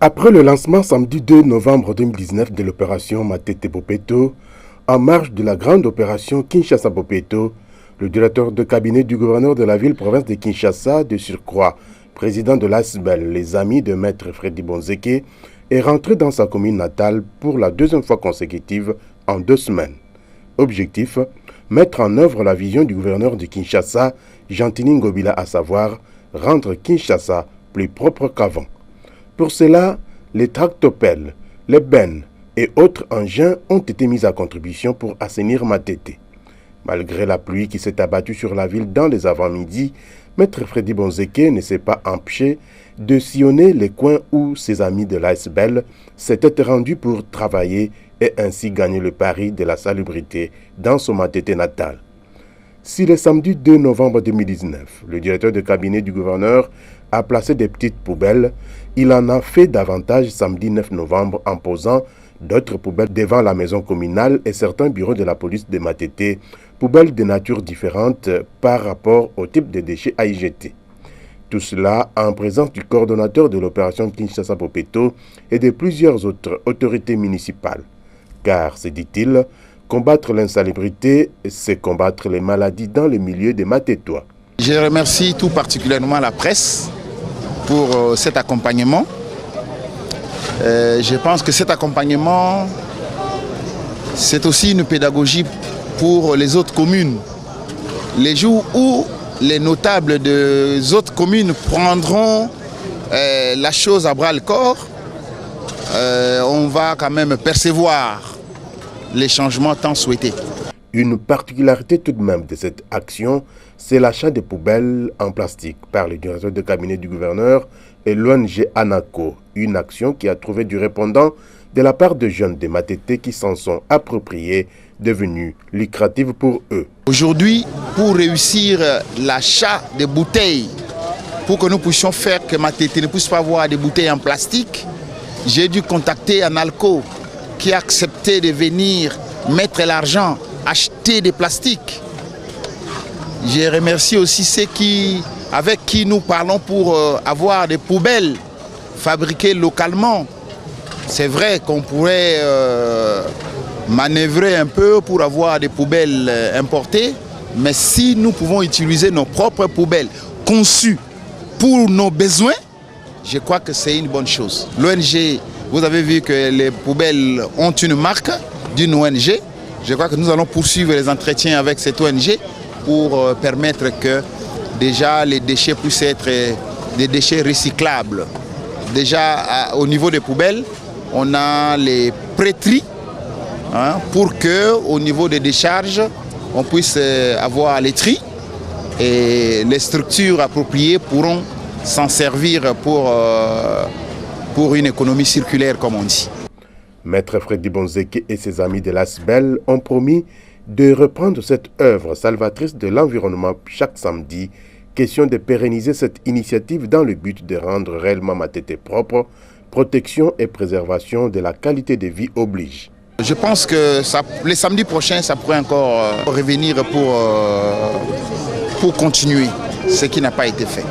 Après le lancement samedi 2 novembre 2019 de l'opération Matete Bopeto, en marge de la grande opération Kinshasa Bopeto, le directeur de cabinet du gouverneur de la ville-province de Kinshasa, de surcroît, président de l'ASBEL, les amis de Maître Freddy Bonzeke, est rentré dans sa commune natale pour la deuxième fois consécutive en 2 semaines. Objectif, mettre en œuvre la vision du gouverneur de Kinshasa, Gentini Ngobila, à savoir rendre Kinshasa plus propre qu'avant. Pour cela, les tractopelles, les bennes et autres engins ont été mis à contribution pour assainir Matete. Malgré la pluie qui s'est abattue sur la ville dans les avant-midi, Maître Freddy Bonzeke ne s'est pas empêché de sillonner les coins où ses amis de l'ASBEL s'étaient rendus pour travailler et ainsi gagner le pari de la salubrité dans son Matete natal. Si le samedi 2 novembre 2019, le directeur de cabinet du gouverneur a placé des petites poubelles, il en a fait davantage samedi 9 novembre en posant d'autres poubelles devant la maison communale et certains bureaux de la police de Matete, poubelles de nature différente par rapport au type de déchets à y jeter. Tout cela en présence du coordonnateur de l'opération Kinshasa Bopeto et de plusieurs autres autorités municipales. Car, se dit-il, combattre l'insalubrité, c'est combattre les maladies dans le milieu des Matetois. Je remercie tout particulièrement la presse pour cet accompagnement. Je pense que cet accompagnement, c'est aussi une pédagogie pour les autres communes. Les jours où les notables des autres communes prendront la chose à bras-le-corps, on va quand même percevoir les changements tant souhaités. Une particularité tout de même de cette action, c'est l'achat de poubelles en plastique par le directeur de cabinet du gouverneur et l'ONG Anaco, une action qui a trouvé du répondant de la part de jeunes de Matete qui s'en sont appropriés, devenus lucratifs pour eux. Aujourd'hui, pour réussir l'achat des bouteilles, pour que nous puissions faire que Matete ne puisse pas avoir des bouteilles en plastique, j'ai dû contacter Analco qui a accepté de venir mettre l'argent, acheter des plastiques. Je remercie aussi ceux avec qui nous parlons pour avoir des poubelles fabriquées localement. C'est vrai qu'on pourrait manœuvrer un peu pour avoir des poubelles importées, mais si nous pouvons utiliser nos propres poubelles conçues pour nos besoins, je crois que c'est une bonne chose. L'ONG, vous avez vu que les poubelles ont une marque d'une ONG. Je crois que nous allons poursuivre les entretiens avec cette ONG pour permettre que déjà les déchets puissent être des déchets recyclables. Déjà au niveau des poubelles, on a les pré-tri pour que au niveau des décharges, on puisse avoir les tri et les structures appropriées pourront s'en servir pour une économie circulaire, comme on dit. Maître Freddy Bonzeke et ses amis de l'ASBEL ont promis de reprendre cette œuvre salvatrice de l'environnement chaque samedi. Question de pérenniser cette initiative dans le but de rendre réellement Matete propre, protection et préservation de la qualité de vie oblige. Je pense que les samedis prochains, ça pourrait encore revenir pour continuer ce qui n'a pas été fait.